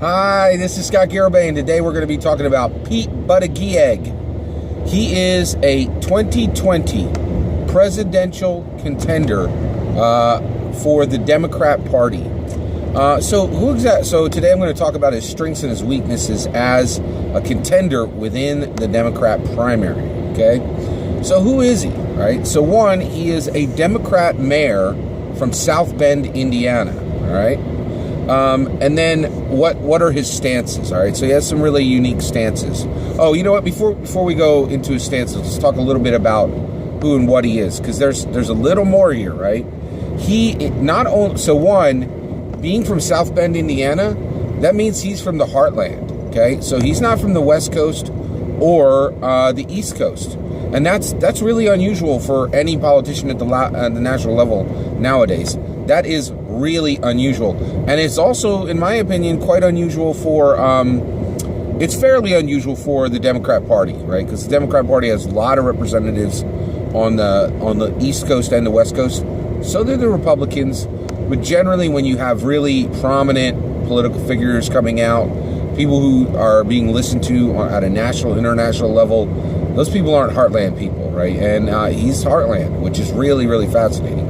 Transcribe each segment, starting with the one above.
Hi, this is Scott Garibay, and today we're going to be talking about Pete Buttigieg. He is a 2020 presidential contender for the Democrat Party. So today I'm going to talk about his strengths and his weaknesses as a contender within the Democrat primary. Okay, so who is he? Right. So one, he is a Democrat mayor from South Bend, Indiana. All right. And then what are his stances? All right, so he has some really unique stances. Oh, you know what? Before we go into his stances, let's talk a little bit about who and what he is, because there's a little more here, right? One, being from South Bend, Indiana, that means he's from the heartland. Okay, so he's not from the West Coast or the East Coast, and that's really unusual for any politician at the national level nowadays. That is really unusual. And it's also, in my opinion, quite unusual for, it's fairly unusual for the Democrat Party, right? Because the Democrat Party has a lot of representatives on the East Coast and the West Coast. So do the Republicans. But generally, when you have really prominent political figures coming out, people who are being listened to at a national, international level, those people aren't heartland people, right? And he's heartland, which is really, really fascinating.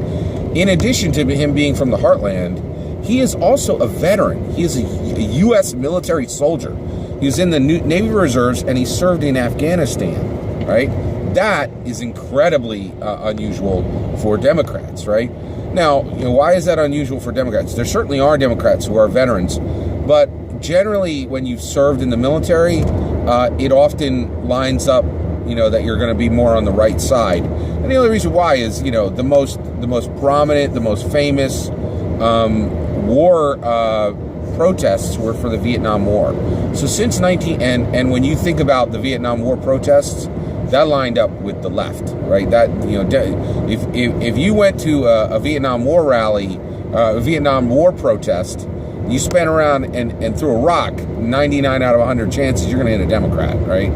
In addition to him being from the heartland, he is also a veteran. He is a U.S. military soldier. He was in the Navy Reserves, and he served in Afghanistan, right? That is incredibly unusual for Democrats, right? Now, why is that unusual for Democrats? There certainly are Democrats who are veterans, but generally when you've served in the military, it often lines up that you're going to be more on the right side. And the only reason why is, the most prominent, the most famous war protests were for the Vietnam War. So since and when you think about the Vietnam War protests, that lined up with the left, right? That, if you went to a Vietnam War rally, a Vietnam War protest, you spun around and threw a rock, 99 out of 100 chances you're going to hit a Democrat, right?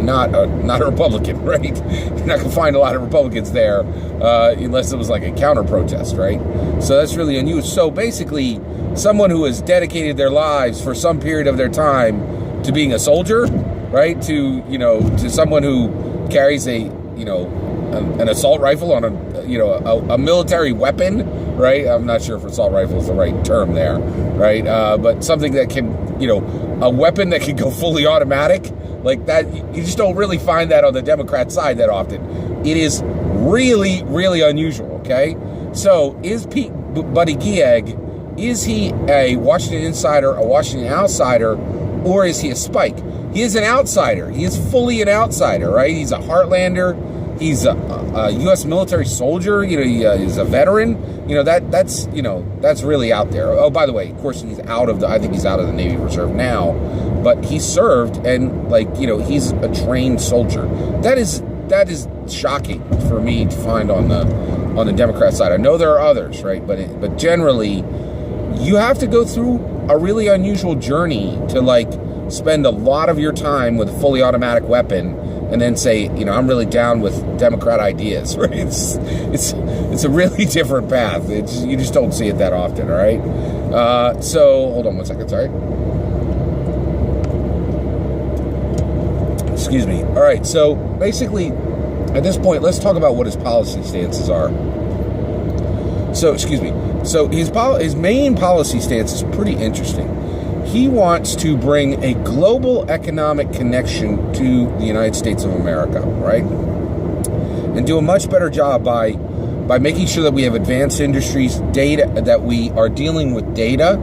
Not a Republican, right? You're not going to find a lot of Republicans there unless it was like a counter protest, right? So that's really unusual. So basically, someone who has dedicated their lives for some period of their time to being a soldier, right? To someone who carries an assault rifle on a military weapon, right? I'm not sure if assault rifle is the right term there, right? But something that can, a weapon that can go fully automatic. Like that, you just don't really find that on the Democrat side that often. It is really, really unusual, okay? So is Pete Buttigieg, is he a Washington insider, a Washington outsider, or is he a spike? He is an outsider. He is fully an outsider, right? He's a heartlander. He's a U.S. military soldier. He's a veteran. That's really out there. Oh, by the way, of course, I think he's out of the Navy Reserve now, but he served, and he's a trained soldier. That is shocking for me to find on the Democrat side. I know there are others, right? But generally, you have to go through a really unusual journey to spend a lot of your time with a fully automatic weapon, and then say, I'm really down with Democrat ideas, right? It's a really different path. You just don't see it that often, all right? So hold on one second, sorry. Excuse me. All right, so basically, at this point, let's talk about what his policy stances are. So, his main policy stance is pretty interesting. He wants to bring a global economic connection to the United States of America, right? And do a much better job by making sure that we have advanced industries, data, that we are dealing with data,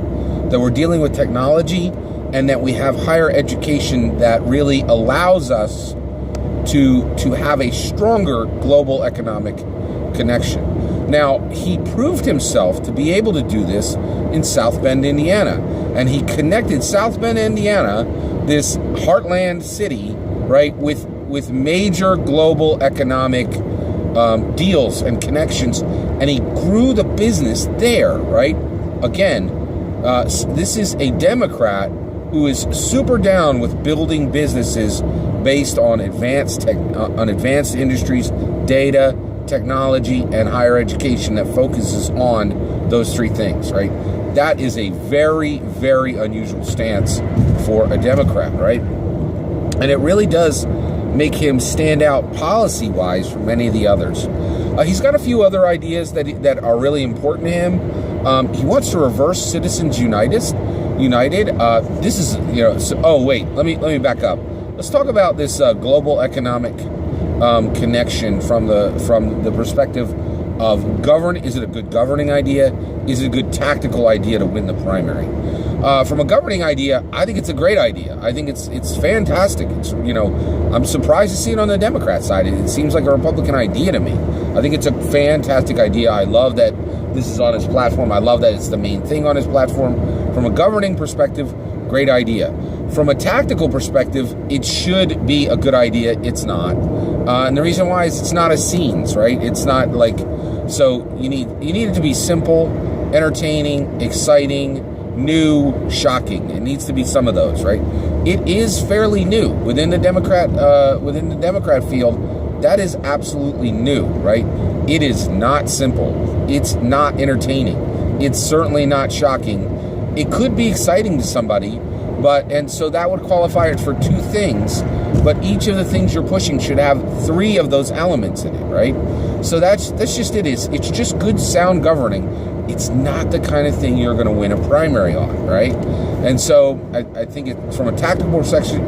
that we're dealing with technology, and that we have higher education that really allows us to have a stronger global economic connection. Now, he proved himself to be able to do this in South Bend, Indiana. And he connected South Bend, Indiana, this heartland city, right, with major global economic deals and connections. And he grew the business there, right? Again, this is a Democrat who is super down with building businesses based on advanced industries, data, technology, and higher education that focuses on those three things, right? that is a very, very unusual stance for a Democrat, right? And it really does make him stand out policy-wise from many of the others. He's got a few other ideas that are really important to him. He wants to reverse Citizens United. This is, let me back up. Let's talk about this global economic connection from the perspective of is it a good governing idea? Is it a good tactical idea to win the primary? From a governing idea, I think it's a great idea. I think it's fantastic. I'm surprised to see it on the Democrat side. It seems like a Republican idea to me. I think it's a fantastic idea. I love that this is on his platform. I love that it's the main thing on his platform. From a governing perspective, great idea. From a tactical perspective, it should be a good idea. It's not. And the reason why is it's not a scenes, right? It's not like, so you need it to be simple, entertaining, exciting, new, shocking. It needs to be some of those, right? It is fairly new within the Democrat field. That is absolutely new, right? It is not simple. It's not entertaining. It's certainly not shocking. It could be exciting to somebody, and so that would qualify it for two things. But each of the things you're pushing should have three of those elements in it, right? So that's just it. It's just good, sound governing. It's not the kind of thing you're going to win a primary on, right? And so I think from a tactical perspective,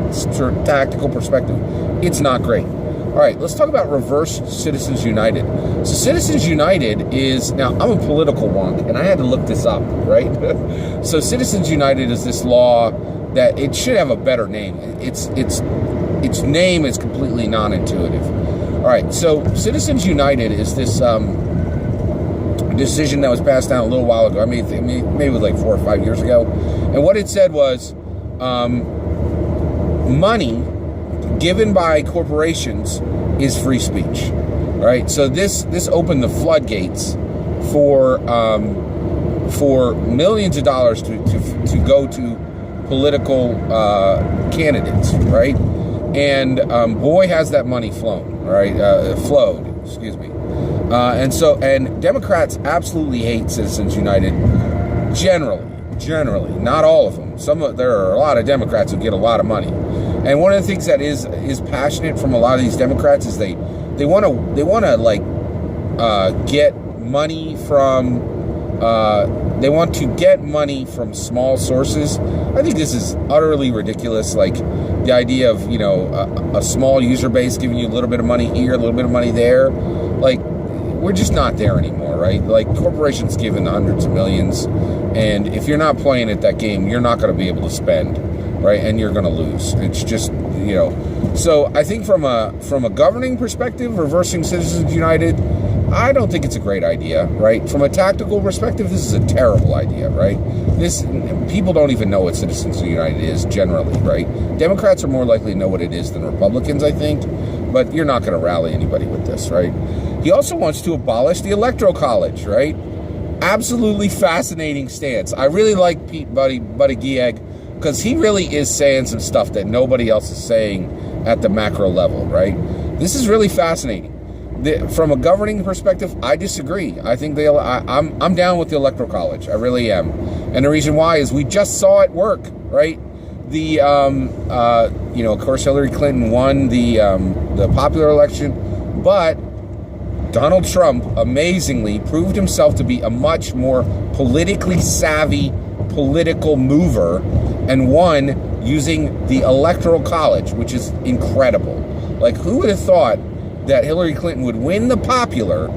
it's not great. All right, let's talk about reverse Citizens United. So Citizens United is, now I'm a political wonk, and I had to look this up, right? So Citizens United is this law that it should have a better name. Its name is completely non-intuitive. All right, so Citizens United is this decision that was passed down a little while ago. I mean, maybe it was like 4 or 5 years ago. And what it said was money given by corporations is free speech. All right, so this opened the floodgates for millions of dollars to go to political candidates, right? And boy, has that money flown, right? Flowed, excuse me. And Democrats absolutely hate Citizens United. Generally, not all of them. There are a lot of Democrats who get a lot of money. And one of the things that is passionate from a lot of these Democrats is they want to get money from they want to get money from small sources. I think this is utterly ridiculous. Like the idea of a small user base giving you a little bit of money here, a little bit of money there. Like we're just not there anymore, right? Like corporations giving hundreds of millions, and if you're not playing at that game, you're not going to be able to spend. Right, and you're going to lose. It's just, So I think from a governing perspective, reversing Citizens United, I don't think it's a great idea. Right, from a tactical perspective, this is a terrible idea. Right, people don't even know what Citizens United is generally. Right, Democrats are more likely to know what it is than Republicans, I think. But you're not going to rally anybody with this. Right. He also wants to abolish the Electoral College. Right, absolutely fascinating stance. I really like Buttigieg, because he really is saying some stuff that nobody else is saying at the macro level, right? This is really fascinating. From a governing perspective, I disagree. I think I'm down with the Electoral College. I really am. And the reason why is we just saw it work, right? Of course, Hillary Clinton won the popular election, but Donald Trump amazingly proved himself to be a much more politically savvy political mover, and won using the Electoral College, which is incredible. Like, who would have thought that Hillary Clinton would win the popular,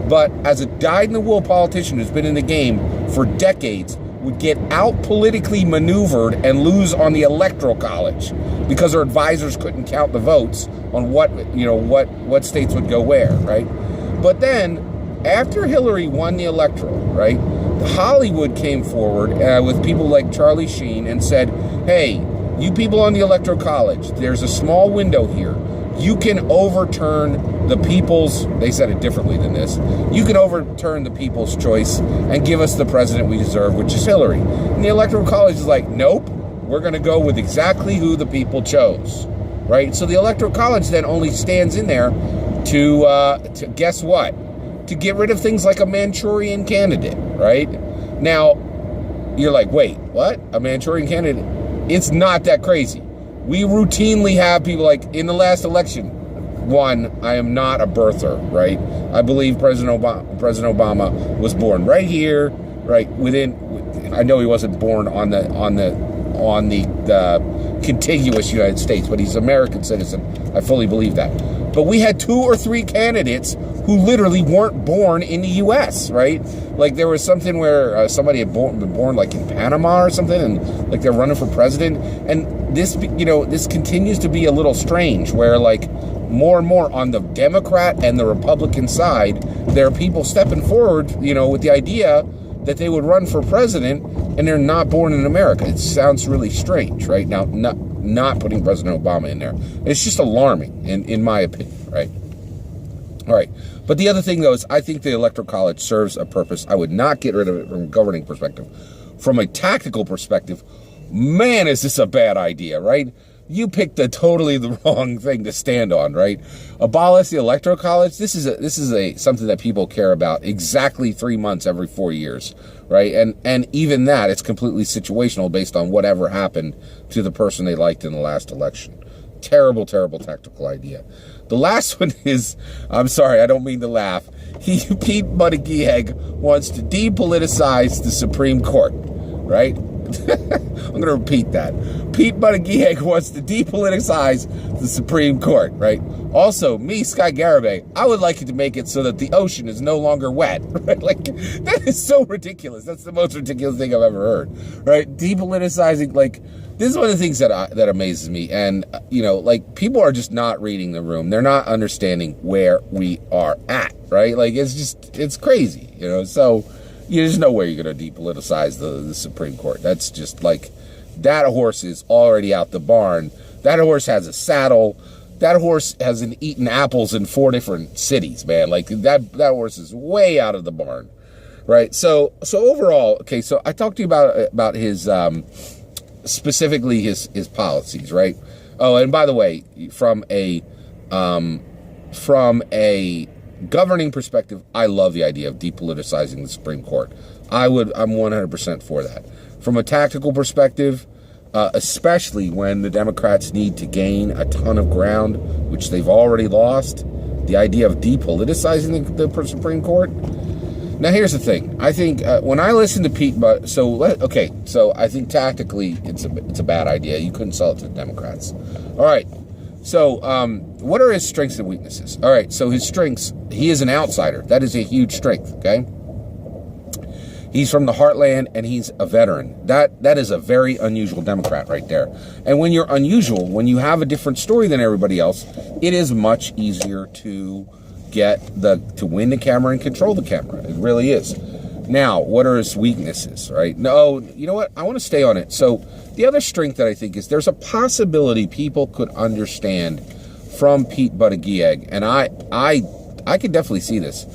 but as a dyed-in-the-wool politician who's been in the game for decades, would get out politically maneuvered and lose on the Electoral College because her advisors couldn't count the votes on what states would go where, right? But then, after Hillary won the electoral, right, Hollywood came forward with people like Charlie Sheen and said, hey, you people on the Electoral College, there's a small window here. You can overturn the people's, they said it differently than this, you can overturn the people's choice and give us the president we deserve, which is Hillary. And the Electoral College is like, nope, we're going to go with exactly who the people chose, right? So the Electoral College then only stands in there to guess what? To get rid of things like a Manchurian candidate, right? Now, you're like, wait, what? A Manchurian candidate? It's not that crazy. We routinely have people like in the last election. One, I am not a birther, right? I believe President Obama was born right here, right within. I know he wasn't born on the contiguous United States, but he's an American citizen. I fully believe that. But we had 2 or 3 candidates who literally weren't born in the U.S., right? Like there was something where somebody had been born like in Panama or something, and like they're running for president. And this, this continues to be a little strange where like more and more on the Democrat and the Republican side, there are people stepping forward, with the idea that they would run for president and they're not born in America. It sounds really strange, right? Now, not putting President Obama in there. It's just alarming, in my opinion, right? All right. But the other thing, though, is I think the Electoral College serves a purpose. I would not get rid of it from a governing perspective. From a tactical perspective, man, is this a bad idea, right? You picked totally the wrong thing to stand on, right? Abolish the Electoral College. This is something that people care about exactly 3 months every 4 years, right? And even that, it's completely situational based on whatever happened to the person they liked in the last election. Terrible, terrible tactical idea. The last one is, I'm sorry, I don't mean to laugh. Pete Buttigieg wants to depoliticize the Supreme Court, right? I'm going to repeat that. Pete Buttigieg wants to depoliticize the Supreme Court, right? Also, me, Sky Garibay, I would like it to make it so that the ocean is no longer wet, right? Like, that is so ridiculous. That's the most ridiculous thing I've ever heard, right? Depoliticizing, like, this is one of the things that amazes me. And, like, people are just not reading the room. They're not understanding where we are at, right? Like, it's crazy, so there's no way you're going to depoliticize the Supreme Court. That's just like, that horse is already out the barn. That horse has a saddle. That horse hasn't eaten apples in 4 different cities, man. Like that horse is way out of the barn, right? So overall, okay. So I talked to you about his specifically his policies, right? Oh, and by the way, from a governing perspective, I love the idea of depoliticizing the Supreme Court. I'm 100% for that. From a tactical perspective, especially when the Democrats need to gain a ton of ground, which they've already lost, the idea of depoliticizing the Supreme Court. Now, here's the thing. I think when I listen to Pete, so I think tactically it's a bad idea. You couldn't sell it to the Democrats. All right. So, what are his strengths and weaknesses? All right, so his strengths, he is an outsider. That is a huge strength, okay? He's from the heartland, and he's a veteran. That is a very unusual Democrat right there. And when you're unusual, when you have a different story than everybody else, it is much easier to to win the camera and control the camera. It really is. Now, what are his weaknesses, right? No, you know what? I want to stay on it. So the other strength that I think is there's a possibility people could understand from Pete Buttigieg, and I could definitely see this.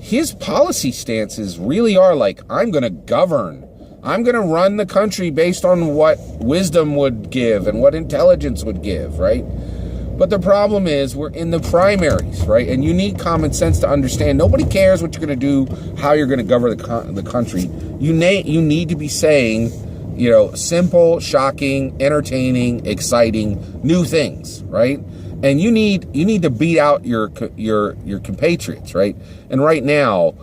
His policy stances really are like, I'm going to govern. I'm going to run the country based on what wisdom would give and what intelligence would give, right? But the problem is we're in the primaries, right? And you need common sense to understand. Nobody cares what you're going to do, how you're going to govern the country. You need to be saying, simple, shocking, entertaining, exciting, new things, right? And you need to beat out your compatriots, right? And right now,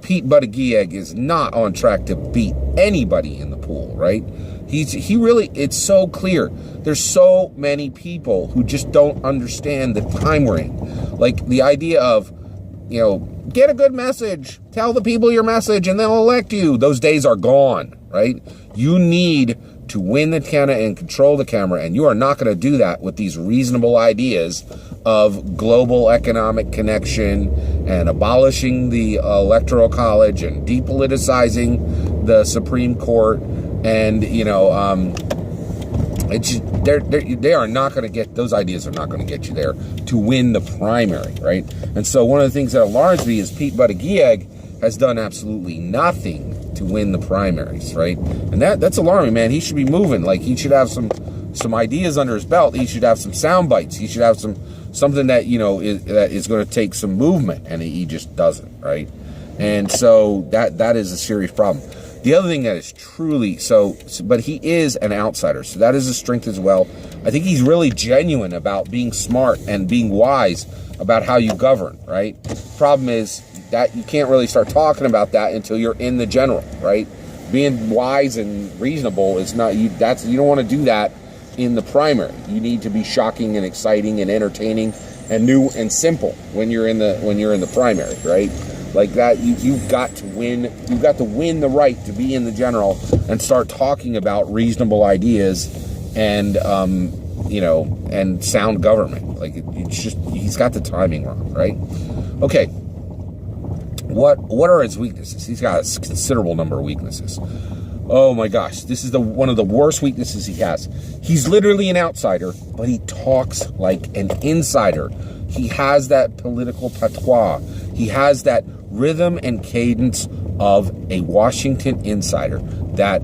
Pete Buttigieg is not on track to beat anybody in the pool, right? It's so clear. There's so many people who just don't understand the time we're in. Like the idea of, get a good message, tell the people your message, and they'll elect you. Those days are gone, right? You need to win the camera and control the camera, and you are not going to do that with these reasonable ideas of global economic connection and abolishing the Electoral College and depoliticizing the Supreme Court. And, they are not going to get, those ideas are not going to get you there to win the primary, right? And so one of the things that alarms me is Pete Buttigieg has done absolutely nothing to win the primaries, right? And that's alarming, man. He should be moving. Like, he should have some ideas under his belt. He should have some sound bites. He should have something that, that is going to take some movement, and he just doesn't, right? And so that is a serious problem. The other thing that is truly but he is an outsider, so that is a strength as well. I think he's really genuine about being smart and being wise about how you govern, right? Problem is that you can't really start talking about that until you're in the general, right? Being wise and reasonable is not you. You don't want to do that in the primary. You need to be shocking and exciting and entertaining and new and simple when you're in the primary, right? Like that, you've got to win. You've got to win the right to be in the general and start talking about reasonable ideas and and sound government. Like it's just he's got the timing wrong, right? Okay. What are his weaknesses? He's got a considerable number of weaknesses. Oh my gosh, this is one of the worst weaknesses he has. He's literally an outsider, but he talks like an insider. He has that political patois. He has that rhythm and cadence of a Washington insider that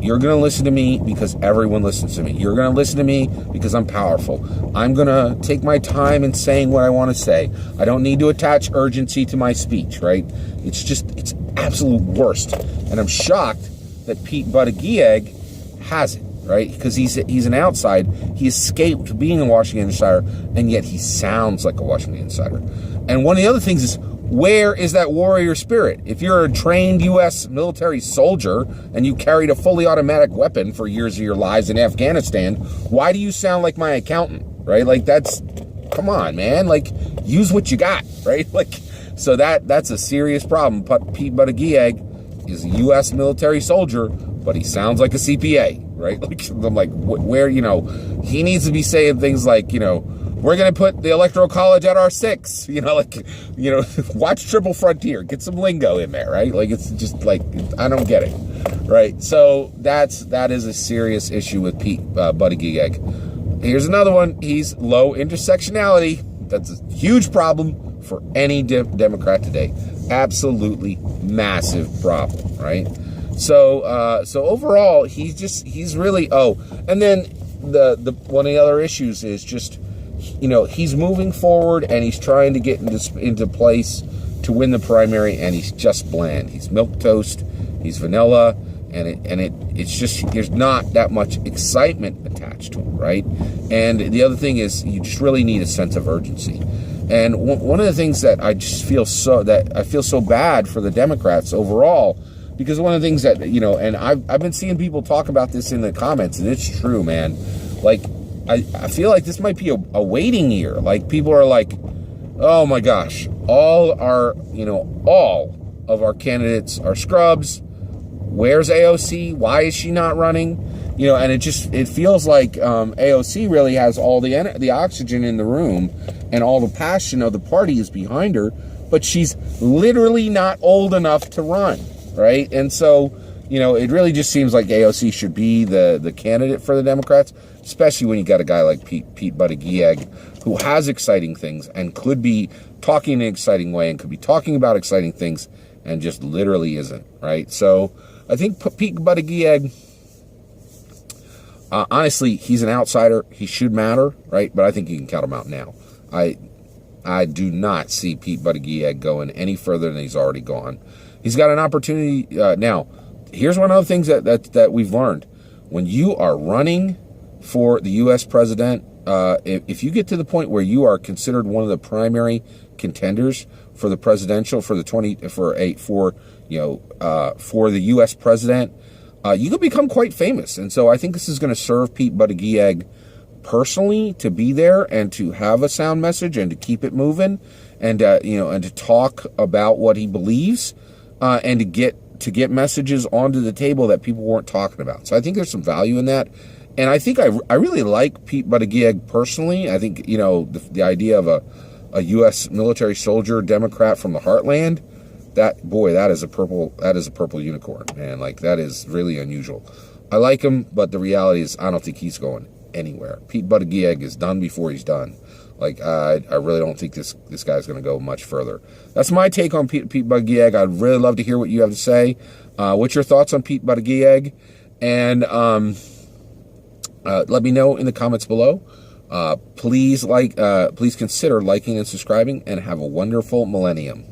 you're going to listen to me because everyone listens to me. You're going to listen to me because I'm powerful. I'm going to take my time in saying what I want to say. I don't need to attach urgency to my speech, right? It's absolute worst. And I'm shocked that Pete Buttigieg has it, right? Because he's an outside. He escaped being a Washington insider, and yet he sounds like a Washington insider. And one of the other things is, where is that warrior spirit? If you're a trained U.S. military soldier and you carried a fully automatic weapon for years of your lives in Afghanistan, why do you sound like my accountant, right? Like come on, man. Like, use what you got, right? Like, so that's a serious problem. But Pete Buttigieg is a U.S. military soldier, but he sounds like a CPA, right? Like, I'm like, where, he needs to be saying things like, we're going to put the Electoral College at R6, watch Triple Frontier, get some lingo in there, right? Like, it's just like, I don't get it, right? So that is a serious issue with Pete Buttigieg. Here's another one. He's low intersectionality. That's a huge problem for any Democrat today. Absolutely massive problem, right? So overall, he's really, and then the one of the other issues is just, he's moving forward and he's trying to get into place to win the primary, and he's just bland. He's milquetoast, he's vanilla, and it's just, there's not that much excitement attached to him, right? And the other thing is, you just really need a sense of urgency. And one of the things that I just feel so bad for the Democrats overall, because one of the things that, and I've been seeing people talk about this in the comments, and it's true, man. Like, I feel like this might be a waiting year. Like, people are like, oh my gosh, all of our candidates are scrubs. Where's AOC? Why is she not running? And it feels like AOC really has all the oxygen in the room, and all the passion of the party is behind her, but she's literally not old enough to run, right? And so, it really just seems like AOC should be the candidate for the Democrats, especially when you got a guy like Pete Buttigieg, who has exciting things and could be talking in an exciting way and could be talking about exciting things and just literally isn't, right? So I think Pete Buttigieg, honestly, he's an outsider. He should matter, right? But I think you can count him out now. I do not see Pete Buttigieg going any further than he's already gone. He's got an opportunity now. Here's one of the things that we've learned. When you are running for the U.S. president, if you get to the point where you are considered one of the primary contenders for the presidential for the U.S. president, you could become quite famous. And so I think this is going to serve Pete Buttigieg personally to be there and to have a sound message and to keep it moving, and and to talk about what he believes, and to get messages onto the table that people weren't talking about. So I think there's some value in that. And I think I really like Pete Buttigieg personally. I think, the idea of a U.S. military soldier Democrat from the heartland, that is a purple unicorn, man. Like, that is really unusual. I like him, but the reality is I don't think he's going anywhere. Pete Buttigieg is done before he's done. Like, I really don't think this guy's going to go much further. That's my take on Pete Buttigieg. I'd really love to hear what you have to say. What's your thoughts on Pete Buttigieg? And let me know in the comments below. Please consider liking and subscribing, and have a wonderful millennium.